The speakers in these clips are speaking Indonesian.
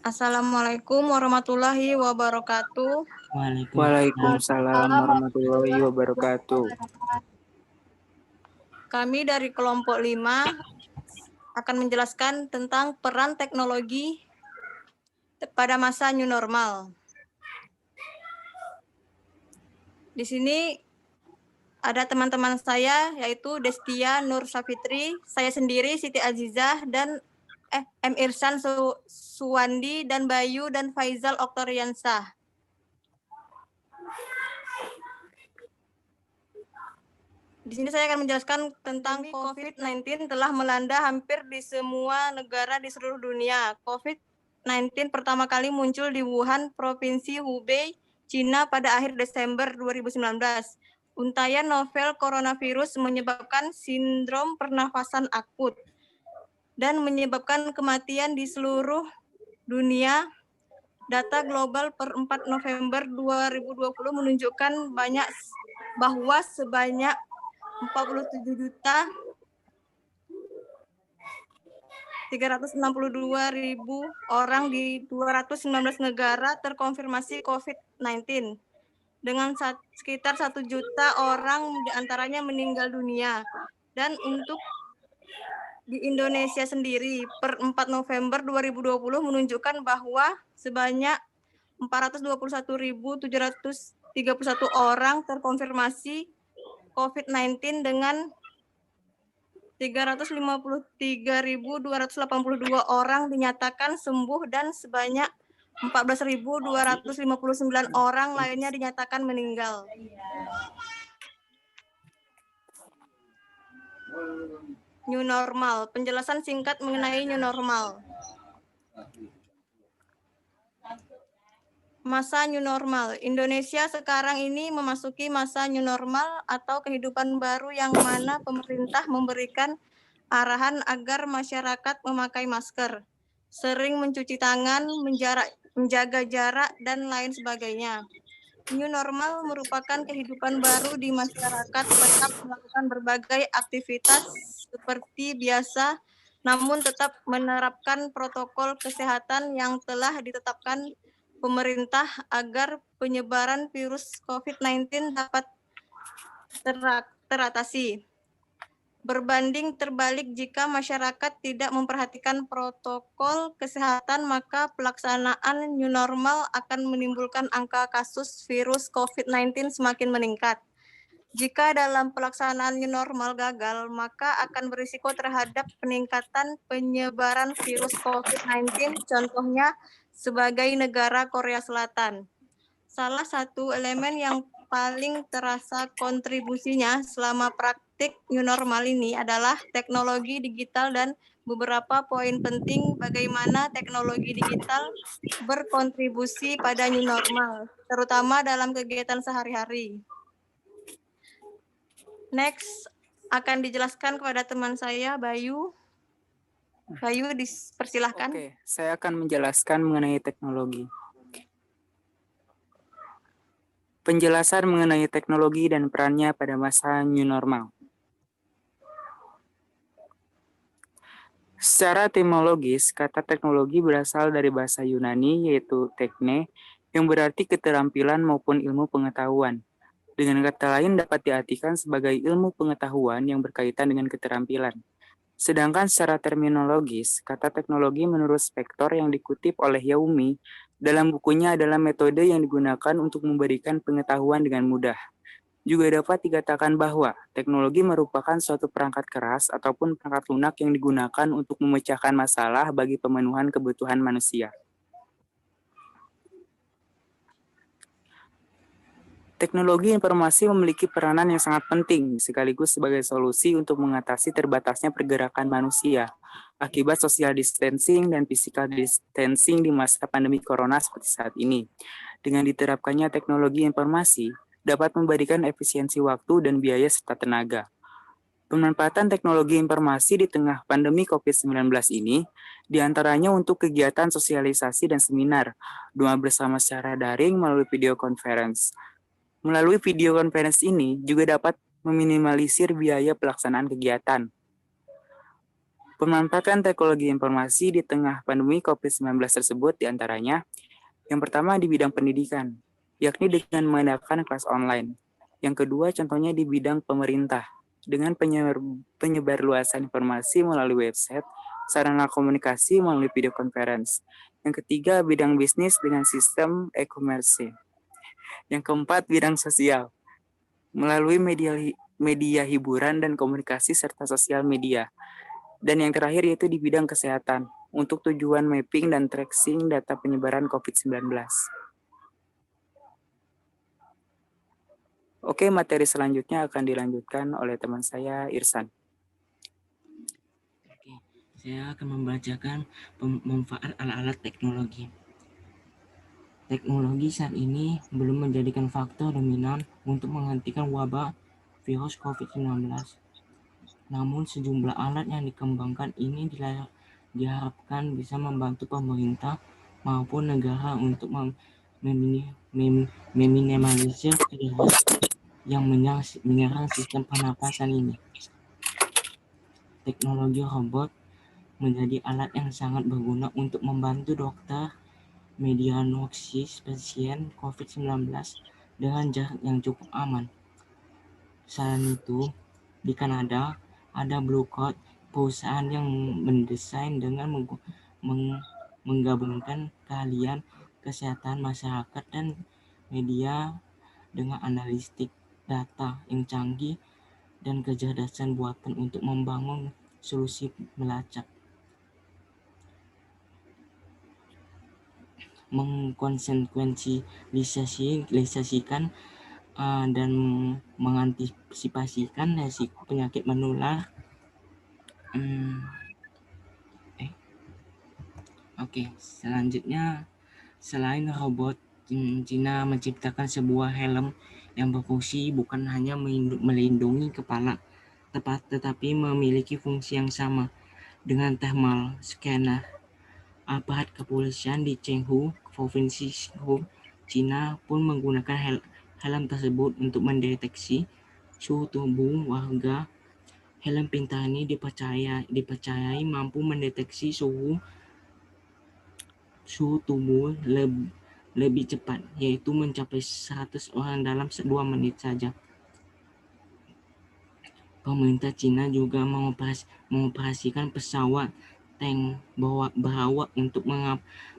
Assalamualaikum warahmatullahi wabarakatuh. Waalaikumsalam warahmatullahi wabarakatuh. Kami dari kelompok 5 akan menjelaskan tentang peran teknologi pada masa new normal. Di sini ada teman-teman saya yaitu Destia Nur Safitri, saya sendiri Siti Azizah, dan M. Irsan Suwandi, dan Bayu dan Faizal Oktoriansah. Di sini saya akan menjelaskan tentang COVID-19 telah melanda hampir di semua negara di seluruh dunia. COVID-19 pertama kali muncul di Wuhan, Provinsi Hubei, Cina pada akhir Desember 2019. Untaian novel coronavirus menyebabkan sindrom pernafasan akut dan menyebabkan kematian di seluruh dunia. Data global per 4 November 2020 menunjukkan bahwa sebanyak 47.362.000 orang di 219 negara terkonfirmasi COVID-19. Dengan sekitar 1 juta orang diantaranya meninggal dunia. Dan untuk di Indonesia sendiri, per 4 November 2020 menunjukkan bahwa sebanyak 421.731 orang terkonfirmasi COVID-19 dengan 353.282 orang dinyatakan sembuh dan sebanyak 14.259 orang lainnya dinyatakan meninggal. New normal, penjelasan singkat mengenai new normal. Masa new normal. Indonesia sekarang ini memasuki masa new normal atau kehidupan baru yang mana pemerintah memberikan arahan agar masyarakat memakai masker, sering mencuci tangan, menjaga jarak, dan lain sebagainya. New normal merupakan kehidupan baru di masyarakat, tetap melakukan berbagai aktivitas seperti biasa, namun tetap menerapkan protokol kesehatan yang telah ditetapkan pemerintah agar penyebaran virus COVID-19 dapat teratasi. Berbanding terbalik, jika masyarakat tidak memperhatikan protokol kesehatan, maka pelaksanaan new normal akan menimbulkan angka kasus virus COVID-19 semakin meningkat. Jika dalam pelaksanaan new normal gagal, maka akan berisiko terhadap peningkatan penyebaran virus COVID-19, contohnya sebagai negara Korea Selatan. Salah satu elemen yang paling terasa kontribusinya selama praktik new normal ini adalah teknologi digital dan beberapa poin penting bagaimana teknologi digital berkontribusi pada new normal, terutama dalam kegiatan sehari-hari. Next, akan dijelaskan kepada teman saya, Bayu. Bayu, dipersilahkan. Oke, saya akan menjelaskan mengenai teknologi. Penjelasan mengenai teknologi dan perannya pada masa new normal. Secara etimologis, kata teknologi berasal dari bahasa Yunani yaitu tekne, yang berarti keterampilan maupun ilmu pengetahuan. Dengan kata lain dapat diartikan sebagai ilmu pengetahuan yang berkaitan dengan keterampilan. Sedangkan secara terminologis, kata teknologi menurut Spektor yang dikutip oleh Yaumi dalam bukunya adalah metode yang digunakan untuk memberikan pengetahuan dengan mudah. Juga dapat dikatakan bahwa teknologi merupakan suatu perangkat keras ataupun perangkat lunak yang digunakan untuk memecahkan masalah bagi pemenuhan kebutuhan manusia. Teknologi informasi memiliki peranan yang sangat penting sekaligus sebagai solusi untuk mengatasi terbatasnya pergerakan manusia akibat social distancing dan physical distancing di masa pandemi corona seperti saat ini. Dengan diterapkannya teknologi informasi dapat memberikan efisiensi waktu dan biaya serta tenaga. Pemanfaatan teknologi informasi di tengah pandemi COVID-19 ini diantaranya untuk kegiatan sosialisasi dan seminar, doa bersama secara daring melalui video conference. Melalui video conference ini juga dapat meminimalisir biaya pelaksanaan kegiatan. Pemanfaatan teknologi informasi di tengah pandemi COVID-19 tersebut diantaranya, yang pertama di bidang pendidikan, yakni dengan mengadakan kelas online. Yang kedua contohnya di bidang pemerintah, dengan penyebarluasan informasi melalui website, sarana komunikasi melalui video conference. Yang ketiga bidang bisnis dengan sistem e-commerce. Yang keempat bidang sosial, melalui media hiburan dan komunikasi serta sosial media. Dan yang terakhir yaitu di bidang kesehatan, untuk tujuan mapping dan tracing data penyebaran COVID-19. Oke, materi selanjutnya akan dilanjutkan oleh teman saya, Irsan. Oke, saya akan membacakan manfaat alat-alat teknologi. Teknologi saat ini belum menjadikan faktor dominan untuk menghentikan wabah virus COVID-19. Namun sejumlah alat yang dikembangkan ini diharapkan bisa membantu pemerintah maupun negara untuk meminimalisir virus yang menyerang sistem pernapasan ini. Teknologi robot menjadi alat yang sangat berguna untuk membantu dokter mendiagnosis pasien COVID-19 dengan jarak yang cukup aman. Selain itu, di Kanada, ada Blue Cross, perusahaan yang mendesain dengan menggabungkan keahlian kesehatan masyarakat dan media dengan analitik data yang canggih dan kecerdasan buatan untuk membangun solusi melacak, mengkonsekuensialisasikan dan mengantisipasikan risiko penyakit menular. Selanjutnya, selain robot, Cina menciptakan sebuah helm yang berfungsi bukan hanya melindungi kepala, tetapi memiliki fungsi yang sama dengan thermal scanner. Aparat kepolisian di Chengdu, Provinsi Sichuan, Cina pun menggunakan helm tersebut untuk mendeteksi suhu tubuh warga. Helm pintar ini dipercayai mampu mendeteksi suhu tubuh lebih cepat, yaitu mencapai 100 orang dalam 2 menit saja. Pemerintah Cina juga mengoperasikan pesawat tank berawak untuk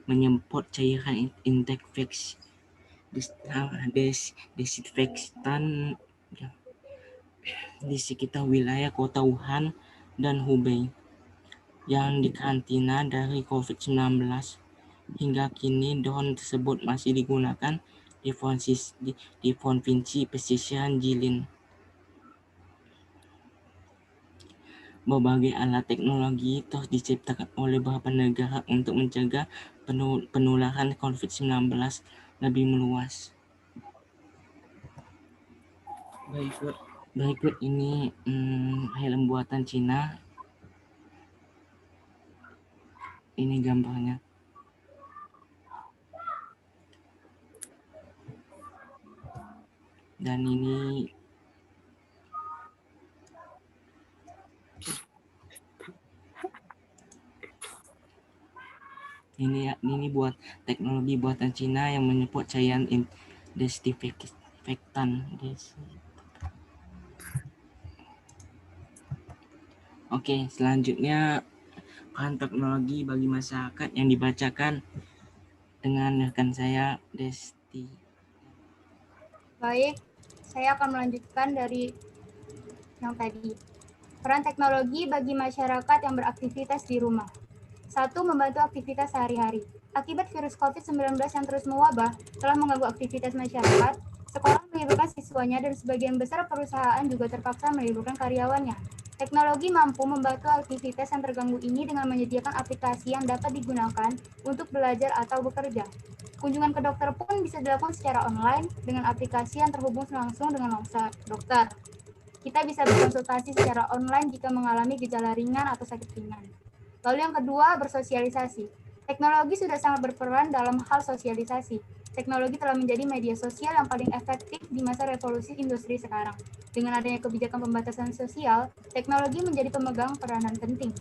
menyemprot cairan desinfektan di sekitar wilayah kota Wuhan dan Hubei yang dikarantina dari COVID-19. Hingga kini drone tersebut masih digunakan di provinsi pesisir Jilin. Berbagai alat teknologi terus diciptakan oleh beberapa negara untuk mencegah penularan COVID-19 lebih meluas. Berikut ini helm buatan Cina. Ini gambarnya. Dan ini buat teknologi buatan Cina yang menyemprot cairan desinfektan. Oke, selanjutnya peran teknologi bagi masyarakat yang dibacakan dengan rekan saya, Desti. Baik, saya akan melanjutkan dari yang tadi. Peran teknologi bagi masyarakat yang beraktivitas di rumah. 1. Membantu aktivitas sehari-hari. Akibat virus COVID-19 yang terus mewabah telah mengganggu aktivitas masyarakat, sekolah meliburkan siswanya dan sebagian besar perusahaan juga terpaksa meliburkan karyawannya. Teknologi mampu membantu aktivitas yang terganggu ini dengan menyediakan aplikasi yang dapat digunakan untuk belajar atau bekerja. Kunjungan ke dokter pun bisa dilakukan secara online dengan aplikasi yang terhubung langsung dengan dokter. Kita bisa berkonsultasi secara online jika mengalami gejala ringan atau sakit ringan. Lalu yang kedua, bersosialisasi. Teknologi sudah sangat berperan dalam hal sosialisasi. Teknologi telah menjadi media sosial yang paling efektif di masa revolusi industri sekarang. Dengan adanya kebijakan pembatasan sosial, teknologi menjadi pemegang peranan penting.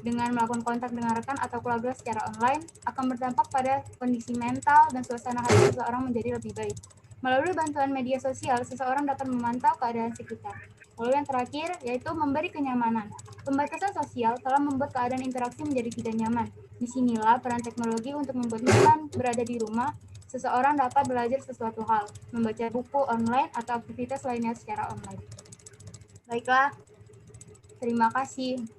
dengan melakukan kontak dengan rekan atau keluarga secara online akan berdampak pada kondisi mental dan suasana hati seseorang menjadi lebih baik. Melalui bantuan media sosial, seseorang dapat memantau keadaan sekitar. Lalu yang terakhir, yaitu memberi kenyamanan. Pembatasan sosial telah membuat keadaan interaksi menjadi tidak nyaman. Disinilah peran teknologi untuk membuat nyaman berada di rumah. Seseorang dapat belajar sesuatu hal, membaca buku online atau aktivitas lainnya secara online. Baiklah, terima kasih.